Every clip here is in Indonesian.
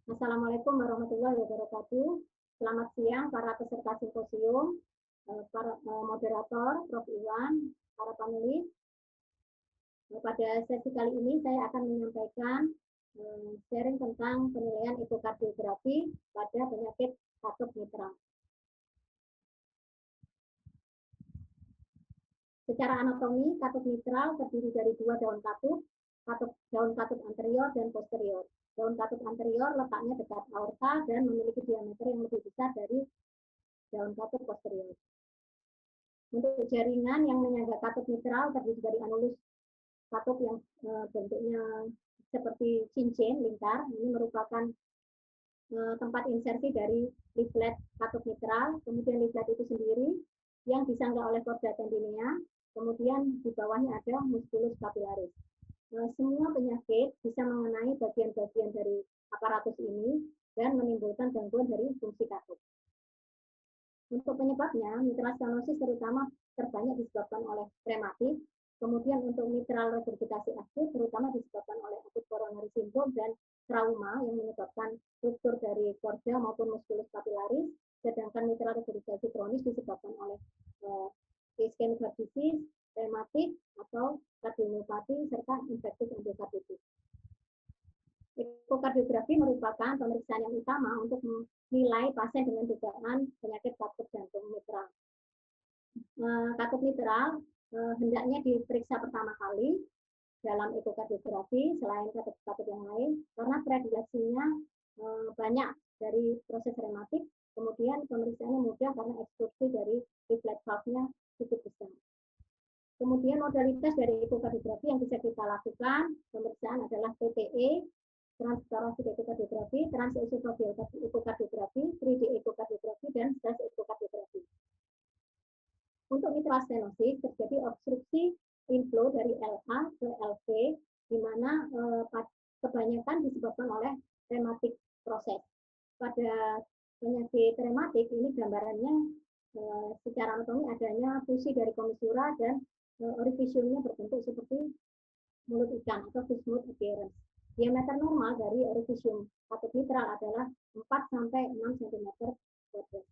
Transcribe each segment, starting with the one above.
Assalamualaikum warahmatullahi wabarakatuh. Selamat siang para peserta simposium, para moderator, Prof. Iwan, para panelis. Pada sesi kali ini saya akan menyampaikan sharing tentang penilaian ekokardiografi pada penyakit katup mitral. Secara anatomi, katup mitral terdiri dari dua daun katup anterior dan posterior. Daun katup anterior letaknya dekat aorta dan memiliki diameter yang lebih besar dari daun katup posterior. Untuk jaringan yang menyangga katup mitral terdiri dari anulus katup yang bentuknya seperti cincin lingkar. Ini merupakan tempat insersi dari leaflet katup mitral. Kemudian leaflet itu sendiri yang disangga oleh chorda tendinea. Kemudian di bawahnya ada musculus capillaris. Semua penyakit bisa mengenai bagian-bagian dari aparatus ini dan menimbulkan gangguan dari fungsi katup. Untuk penyebabnya, mitral stenosis terutama terbanyak disebabkan oleh rematik. Kemudian untuk mitral regurgitasi akut terutama disebabkan oleh akut coronary syndrome dan trauma yang menyebabkan ruptur dari chorda maupun musculus capillaris. Sedangkan mitral regurgitasi kronis disebabkan oleh ischemic heart disease, rematik atau kardiomyopati serta infektif endokarditis. Ekokardiografi merupakan pemeriksaan yang utama untuk menilai pasien dengan dugaan penyakit katup jantung mitral. Katup mitral hendaknya diperiksa pertama kali dalam ekokardiografi selain katup-katup yang lain karena predileksinya banyak dari proses rematik. Kemudian pemeriksaannya mudah karena ekstruksi dari leaflet valve-nya cukup besar. Kemudian modalitas dari ekokardiografi yang bisa kita lakukan pemeriksaan adalah TTE, transthoracic ekokardiografi, transesophageal ekokardiografi, 3D ekokardiografi, dan stress ekokardiografi. Untuk mitral stenosis terjadi obstruksi inflow dari LA ke LV, di mana kebanyakan disebabkan oleh rematik proses. Pada penyakit rematik ini gambarannya secara anatomi adanya fusi dari komisura dan orifisiumnya berbentuk seperti mulut ikan atau fishmouth appearance. Diameter normal dari orifisium katup mitral adalah 4-6 cm kuadrat.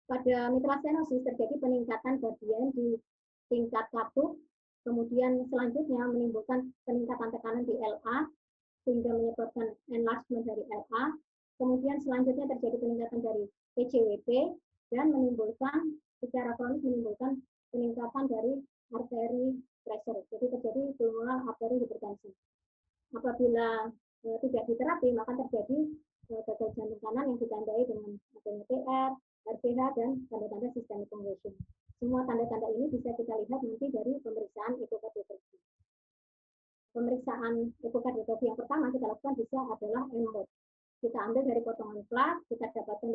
Pada mitral stenosis terjadi peningkatan gradien di tingkat katup, kemudian selanjutnya menimbulkan peningkatan tekanan di LA sehingga menyebabkan enlargement dari LA. Kemudian selanjutnya terjadi peningkatan dari PCWP dan menimbulkan secara kronis menimbulkan peningkatan dari arteri pressure. Jadi terjadi pulmonal arteri hipertensi. Apabila tidak diterapi, maka terjadi gagal jantung kanan yang ditandai dengan adanya TR, RPH, dan tanda-tanda systemic congestion. Semua tanda-tanda ini bisa kita lihat nanti dari pemeriksaan ekokardiografi. Pemeriksaan ekokardiografi yang pertama kita lakukan bisa adalah MROT. Kita ambil dari potongan plat, kita dapatkan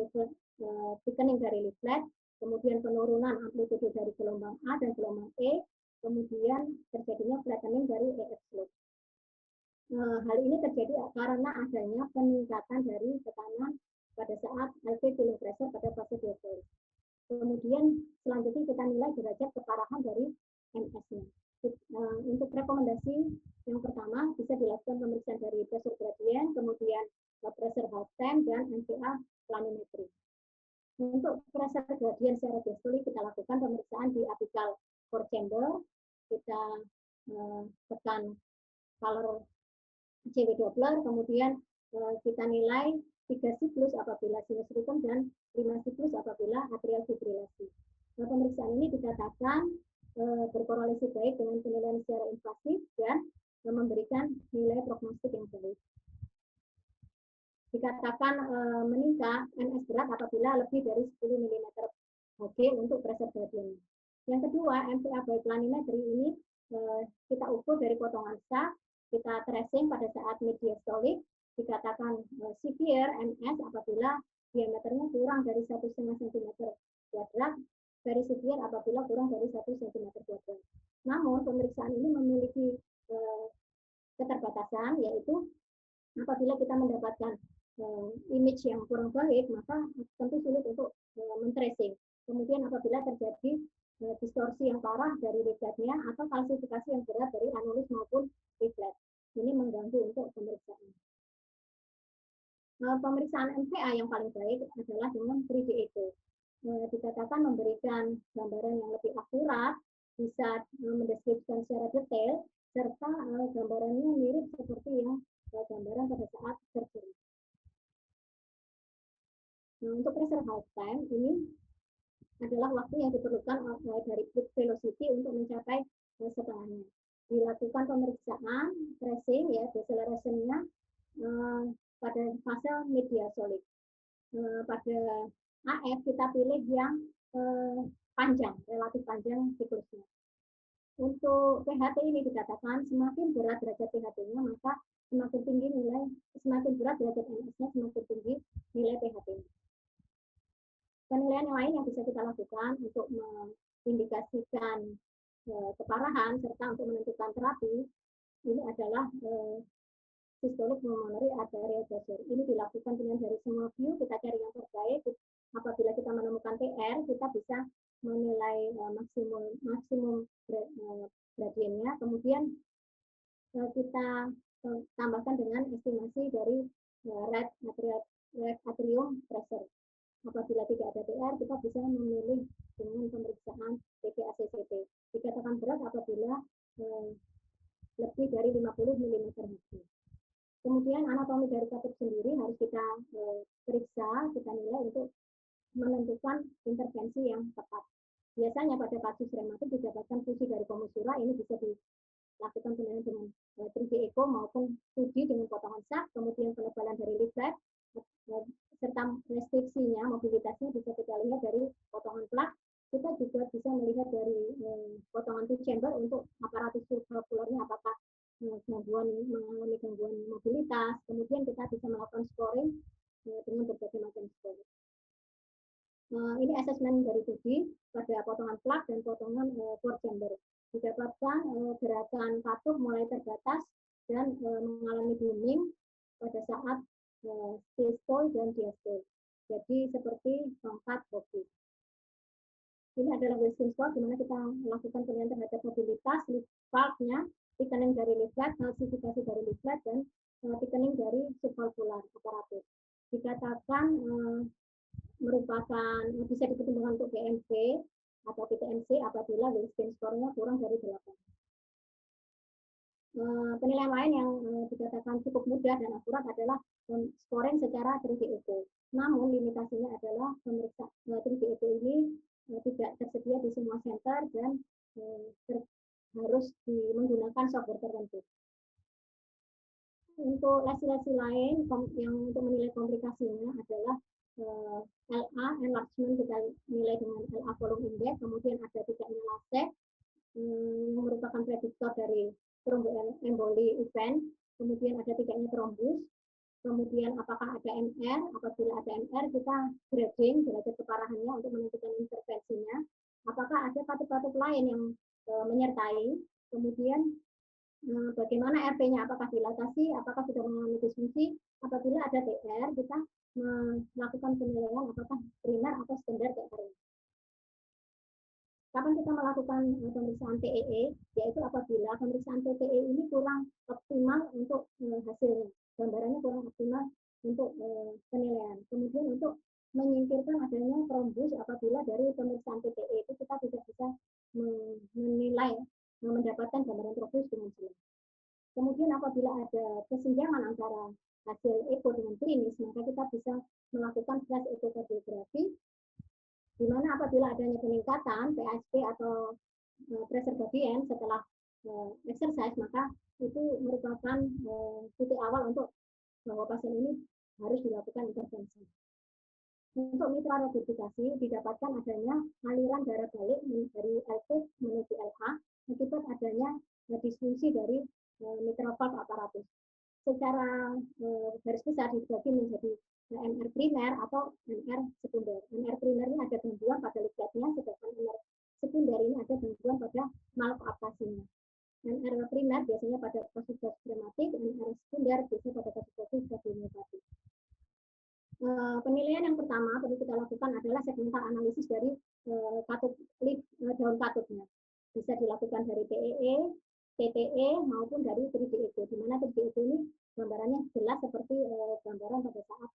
thickening dari leaflet, kemudian penurunan amplitude dari gelombang A dan gelombang E, kemudian terjadinya flattening dari EF slope. Hal ini terjadi karena adanya peningkatan dari tekanan pada saat LV filling pressure pada fase diastolik. Kemudian selanjutnya kita nilai derajat keparahan dari MS-nya. Untuk rekomendasi yang pertama bisa dilakukan pemeriksaan dari pressure gradient, kemudian pressure half time, dan MVA planimetri. Untuk pressure gradient secara diastolik kita lakukan pemeriksaan di apical core chamber, kita tekan color CW Doppler, kemudian kita nilai 3 siklus apabila sinus rhythm dan 5 siklus apabila atrial fibrilasi. Nah, pemeriksaan ini dikatakan berkorelasi baik dengan penilaian secara invasif dan memberikan nilai prognostik yang baik. Dikatakan meningkat NS berat apabila lebih dari 10 mm Hg untuk pressure gradient. Yang kedua, MVA by planimetry ini kita ukur dari potongan sah, kita tracing pada saat mid diastolik, dikatakan severe MS apabila diameternya kurang dari 1,5 cm kuadrat, very severe apabila kurang dari 1 cm kuadrat. Namun pemeriksaan ini memiliki keterbatasan, yaitu apabila kita mendapatkan image yang kurang baik, maka tentu sulit untuk men-tracing. Kemudian apabila terjadi distorsi yang parah dari leafletnya atau kalsifikasi yang berat dari anulus maupun leaflet, ini mengganggu untuk pemeriksaan. Pemeriksaan MVA yang paling baik adalah dengan 3D Echo. Dikatakan memberikan gambaran yang lebih akurat, bisa mendeskripsikan secara detail, serta gambarannya mirip seperti yang gambaran pada saat surgery. Nah, untuk pressure half time ini adalah waktu yang diperlukan dari peak velocity untuk mencapai setengahnya. Dilakukan pemeriksaan tracing ya deceleration-nya pada fase media solid. Pada AF kita pilih yang panjang, relatif panjang siklusnya. Untuk PHT ini dikatakan semakin berat derajat PHT-nya, maka semakin tinggi nilai, semakin berat derajat NS-nya, semakin tinggi nilai PHT-nya. Penilaian lain yang bisa kita lakukan untuk mengindikasikan keparahan serta untuk menentukan terapi ini adalah systolic pulmonary arterial pressure. Ini dilakukan dengan dari semua view, kita cari yang terbaik. Apabila kita menemukan TR, kita bisa menilai maksimum gradiennya. Kemudian kita tambahkan dengan estimasi dari right atrium pressure. Apabila tidak ada TR, kita bisa memilih dengan pemeriksaan PPACCT. Dikatakan berat apabila lebih dari 50 mm/Hg. Kemudian anatomi dari katup sendiri harus kita periksa, kita nilai untuk menentukan intervensi yang tepat. Biasanya pada kasus rematik didapatkan fusi dari komusura, ini bisa dilakukan penilaian dengan 3D Echo maupun 2D dengan potongan sak, kemudian penebalan dari leaflet, serta restriksinya, mobilitasnya bisa kita lihat dari potongan plak. Kita juga bisa melihat dari potongan two chamber untuk aparatus survivulurnya apakah mengalami gangguan mobilitas. Kemudian kita bisa melakukan scoring dengan berbagai macam scoring. Ini asesmen dari 2D pada potongan plak dan potongan four chamber. Didapatkan gerakan katup mulai terbatas dan mengalami booming pada saat systole dan diastole. Jadi seperti tongkat hoki. Ini adalah Wilson score di mana kita melakukan penilaian terhadap mobilitas, valve-nya, thickening dari leaflet, kalsifikasi dari leaflet, dan thickening dari subvalvular aparatus. Dikatakan merupakan bisa dipertimbangkan untuk BMP atau PTMC apabila Wilson score-nya kurang dari 8. Penilaian lain yang dikatakan cukup mudah dan akurat adalah scoring secara 3D Echo. Namun limitasinya adalah pemeriksaan 3D Echo ini tidak tersedia di semua center dan harus menggunakan software tertentu. Untuk lesi-lesi lain yang untuk menilai komplikasinya adalah LA enlargement kita nilai dengan LA volume index, kemudian ada tidaknya LASTE yang merupakan prediktor dari thromboemboli event, kemudian ada tidaknya trombus, kemudian apakah ada MR, apabila ada MR kita grading derajat keparahannya untuk menentukan intervensinya, apakah ada katup-katup lain yang menyertai, kemudian bagaimana RP-nya, apakah dilatasi, apakah sudah mengalami disfungsi, apabila ada TR kita melakukan penilaian apakah primer atau standar TR. Kapan kita melakukan pemeriksaan TEE, yaitu apabila pemeriksaan TTE ini kurang optimal untuk hasilnya, gambarannya kurang optimal untuk penilaian. Kemudian untuk menyingkirkan adanya trombus apabila dari pemeriksaan TTE itu kita tidak bisa menilai, mendapatkan gambaran trombus dengan jelas. Kemudian apabila ada kesenjangan antara hasil echo dengan klinis, maka kita bisa melakukan flash echocardiografi, di mana apabila adanya peningkatan PASP atau pressure gradient setelah exercise, maka itu merupakan titik awal untuk bahwa pasien ini harus dilakukan intervensi. Untuk mitra regurgitasi didapatkan adanya aliran darah balik dari LV menuju LA akibat adanya disfungsi dari mitral valve aparatus. Secara garis besar dibagi menjadi MR primer atau MR sekunder. MR primer ini ada gangguan pada leafletnya, sedangkan MR sekunder ini ada gangguan pada malkoaptasinya. MR primer biasanya pada kasus rematik, MR sekunder biasanya pada kasus kardiomiopati. Penilaian yang pertama perlu kita lakukan adalah segmental analisis dari katup daun katupnya. Bisa dilakukan dari TEE, TTE maupun dari 3D Echo, di mana 3D Echo ini gambarannya jelas seperti gambaran pada saat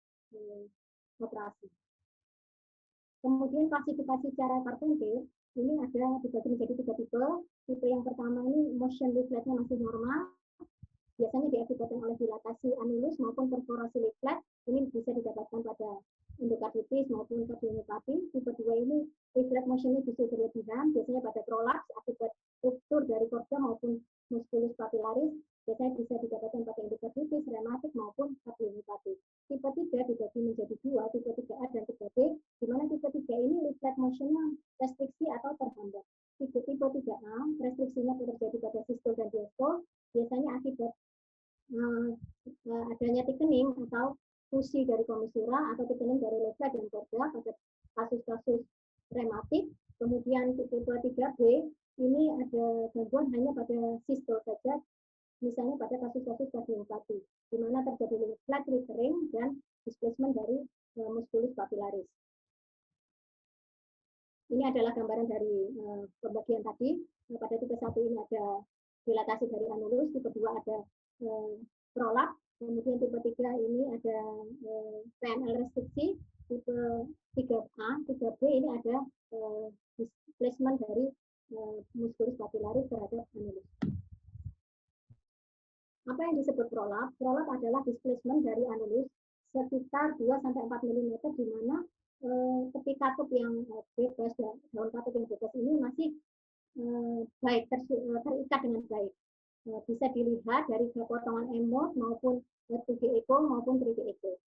Kemudian klasifikasi cara Carpenter ini ada dibagi menjadi 3 tipe. Tipe yang pertama ini motion leafletnya masih normal, biasanya diakibatkan oleh dilatasi anulus maupun perforasi leaflet. Ini bisa didapatkan pada endokarditis maupun kardiomyopati. Tipe 2 ini leaflet motionnya justru berlebihan, biasanya pada prolaps akibat ruptur dari korda maupun musculus papillaris. Biasanya bisa didapatkan pada endokarditis, rematik maupun kardiomyopati. Tipe 3 dibagi menjadi 2, tipe 3A dan 3B, di mana tipe 3 ini leaflet motionnya restriksi atau terhambat. Tipe 3A restriksinya terjadi pada sistol dan diastol, biasanya akibat adanya thickening atau fusi dari komisura atau thickening dari leaflet dan korda pada kasus-kasus rematik. Kemudian tipe 3B ini ada gangguan hanya pada sistol saja, misalnya pada kasus-kasus kardiomyopati, di mana terjadi leaflet withering dan displacement dari musculus papillaris. Ini adalah gambaran dari pembagian tadi. Pada tipe 1 ini ada dilatasi dari anulus, tipe 2 ada prolap, kemudian tipe 3 ini ada PNL restriksi, tipe 3A, 3B ini ada displacement dari musculus papillaris terhadap anulus. Apa yang disebut prolap? Prolap adalah displacement dari anulus sekitar 2-4 mm, di mana tepi katup yang bebas, daun katup yang bebas ini masih baik terikat dengan baik. Bisa dilihat dari potongan emot maupun 2G echo maupun 3G echo.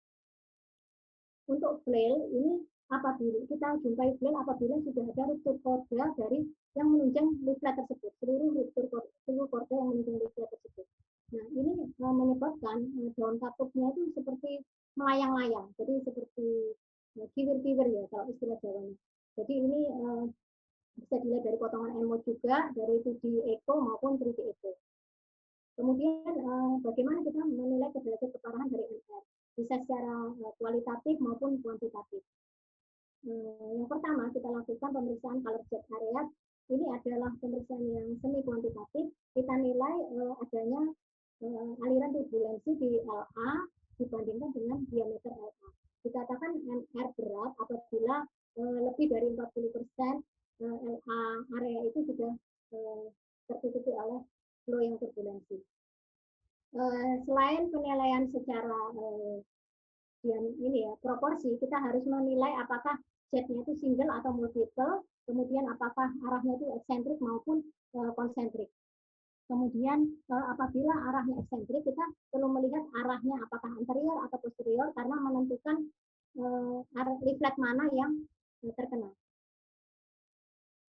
Untuk flail ini apabila kita jumpai flail apabila sudah ada ruptur korda dari yang menunjang leaflet tersebut, seluruh korda yang menunjang leaflet tersebut. Nah, ini menyebabkan daun katupnya itu seperti melayang-layang, jadi seperti kiwir-kiwir ya kalau istilah Jawanya. Jadi ini bisa dilihat dari potongan emot juga, dari 2D echo maupun 3D echo. Kemudian bagaimana kita menilai derajat keparahan dari MR? Bisa secara kualitatif maupun kuantitatif. Yang pertama kita lakukan pemeriksaan color jet area. Ini adalah pemeriksaan yang semi kuantitatif. Kita nilai adanya aliran turbulensi di LA dibandingkan dengan diameter LA. Dikatakan MR berat apabila lebih dari 40% LA area itu sudah tertutupi oleh flow yang turbulensi. Selain penilaian secara ini ya proporsi, kita harus menilai apakah jetnya itu single atau multiple, kemudian apakah arahnya itu eksentrik maupun konsentrik. Kemudian apabila arahnya eksentrik, kita perlu melihat arahnya apakah anterior atau posterior karena menentukan leaflet mana yang terkena.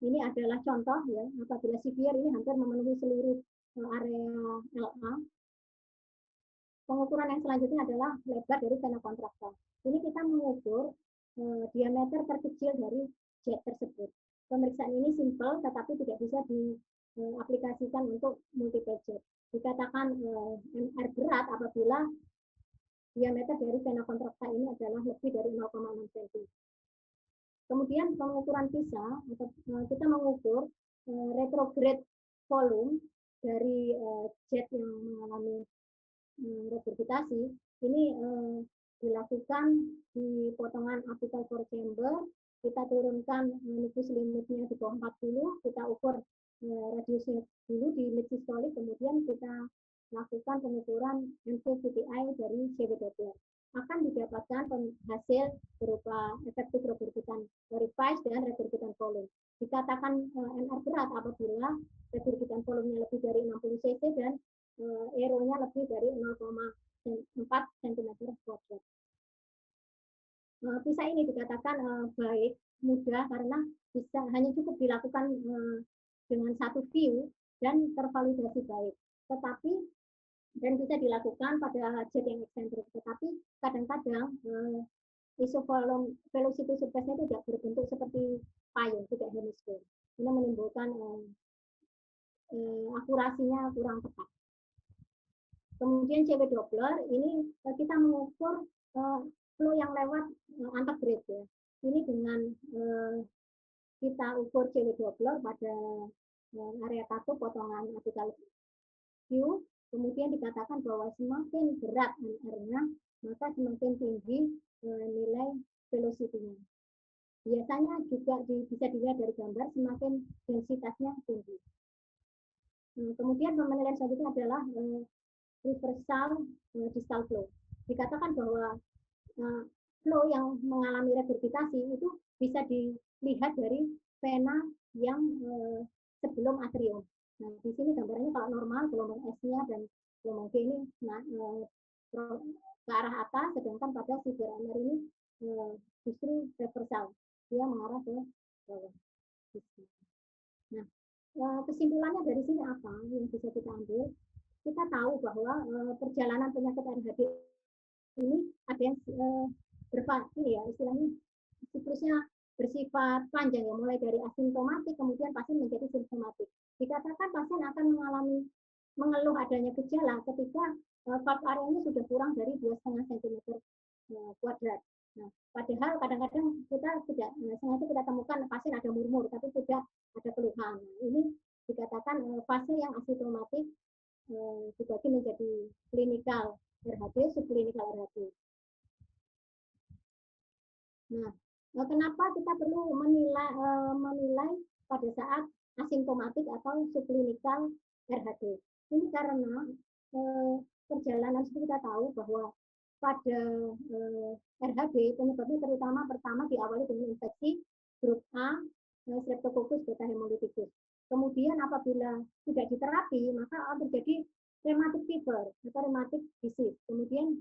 Ini adalah contoh ya, apabila severe ini hampir memenuhi seluruh area LA. Pengukuran yang selanjutnya adalah lebar dari vena kontrakta. Ini kita mengukur diameter terkecil dari jet tersebut. Pemeriksaan ini simple tetapi tidak bisa diaplikasikan untuk multiple jet. Dikatakan MR berat apabila diameter dari vena kontrakta ini adalah lebih dari 0,6 cm. Kemudian pengukuran PISA, kita mengukur retrograde volume dari jet yang mengalami regurgitasi. Ini dilakukan di potongan apical core chamber. Kita turunkan nicus limitnya di bawah 40, kita ukur radiusnya dulu di mid systolic, kemudian kita lakukan pengukuran MV-CTI dari CW Doppler. Akan didapatkan hasil berupa efektif regurgitan orifice dan regurgitan volume. Dikatakan MR berat apabila regurgitan volumenya lebih dari 60 cc dan ERO-nya lebih dari 0,4 cm². PISA ini dikatakan baik, mudah karena bisa hanya cukup dilakukan dengan satu view dan tervalidasi baik. Tetapi dan bisa dilakukan pada jet yang eksentrik. Tetapi kadang-kadang isovolume velocity surface-nya tidak berbentuk seperti payung, tidak hemisfer. Ini menimbulkan akurasinya kurang tepat. Kemudian CW Doppler ini kita mengukur flow yang lewat antegrade ya. Ini dengan kita ukur CW Doppler pada area katup potongan apical Q, kemudian dikatakan bahwa semakin berat MR-nya, maka semakin tinggi nilai velocity-nya. biasanya juga bisa dilihat dari gambar semakin densitasnya tinggi. Kemudian penilaian selanjutnya adalah reversal distal flow. Dikatakan bahwa flow yang mengalami regurgitasi itu bisa dilihat dari vena yang sebelum atrium. Nah, di sini gambarnya kalau normal gelombang S-nya dan gelombang G ini ke arah atas, sedangkan pada si BRMR ini justru reversal, dia mengarah ke bawah. Nah, kesimpulannya dari sini apa yang bisa kita ambil? Kita tahu bahwa perjalanan penyakit RHD ini ada yang ini ya istilahnya siklusnya bersifat panjang ya, mulai dari asimptomatik kemudian pasien menjadi simptomatik. Dikatakan pasien akan mengeluh adanya gejala ketika valve areanya sudah kurang dari 2,5 cm kuadrat. Nah, padahal kadang-kadang kita tidak sengaja kita temukan pasien ada murmur tapi tidak ada keluhan. Nah, ini dikatakan fase yang asimptomatik dibagi menjadi klinikal RHD, subklinikal RHD. Nah, kenapa kita perlu menilai pada saat asimptomatik atau subklinikal RHD? Ini karena perjalanan seperti kita tahu bahwa pada RHD penyebabnya terutama pertama diawali dengan infeksi grup A, Streptococcus beta hemolyticus. Kemudian apabila tidak diterapi maka akan terjadi rheumatic fever atau rheumatic disease. Kemudian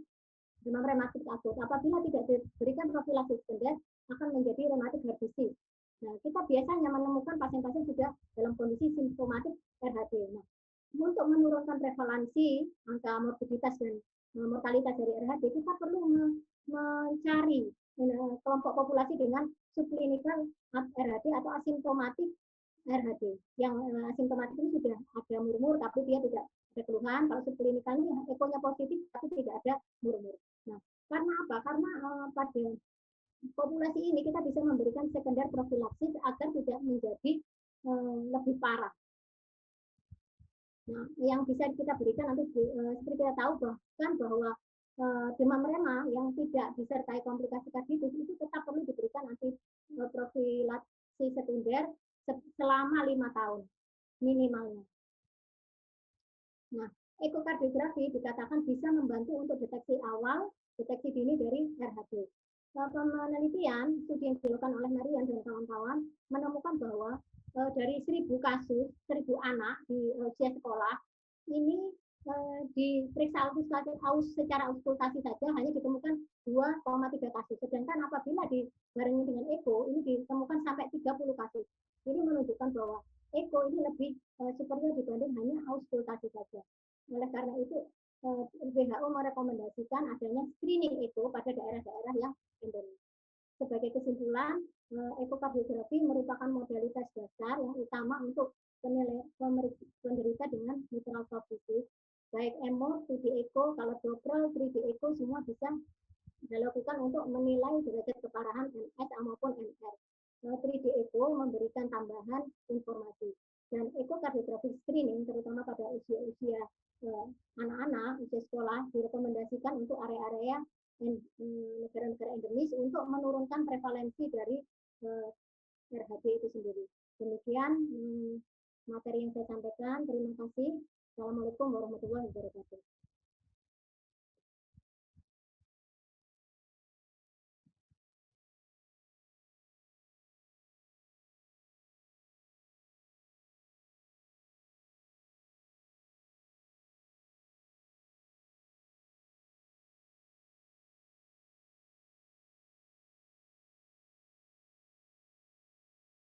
demam rematik akut. Apabila tidak diberikan profilaksis sekunder akan menjadi rheumatic heart disease. Nah, kita biasanya menemukan pasien-pasien sudah dalam kondisi simptomatik RHD. Nah, untuk menurunkan prevalensi angka morbiditas dan mortalitas dari RHD, kita perlu mencari kelompok populasi dengan subklinikal RHD atau asimptomatik RHD. Yang asimptomatik ini sudah ada murmur tapi dia tidak ada keluhan. Kalau subklinikal ini ekonya positif tapi tidak ada murmur. Nah, karena apa? Karena pada populasi ini kita bisa memberikan sekunder profilaksis agar tidak menjadi lebih parah. Nah, yang bisa kita berikan nanti seperti kita tahu bahkan bahwa demam rema yang tidak disertai komplikasi karditis itu tetap perlu diberikan anti profilaksi sekunder selama 5 tahun minimalnya. Nah, ekokardiografi dikatakan bisa membantu untuk deteksi awal, deteksi dini dari RHD. Penelitian studi yang dilakukan oleh Marian dan kawan-kawan menemukan bahwa dari 1.000 kasus, 1.000 anak di usia sekolah, ini diperiksa secara auskultasi saja hanya ditemukan 2,3 kasus. Sedangkan apabila dibarengi dengan eko, ini ditemukan sampai 30 kasus. Ini menunjukkan bahwa eko ini lebih superior dibanding hanya auskultasi saja. Oleh karena itu, WHO merekomendasikan adanya screening eko pada daerah-daerah yang endemis. Sebagai kesimpulan, ekokardiografi merupakan modalitas dasar yang utama untuk penderita dengan mitral valve disease. Baik EMO, 3D echo, kalau Doppler, 3D echo semua bisa dilakukan untuk menilai derajat keparahan MS maupun MR. 3D echo memberikan tambahan informasi. Dan ekokardiografi screening terutama pada usia-usia anak-anak, usia sekolah direkomendasikan untuk area-area negara-negara endemis untuk menurunkan prevalensi dari RHD itu sendiri. Demikian materi yang saya sampaikan. Terima kasih. Assalamualaikum warahmatullahi wabarakatuh.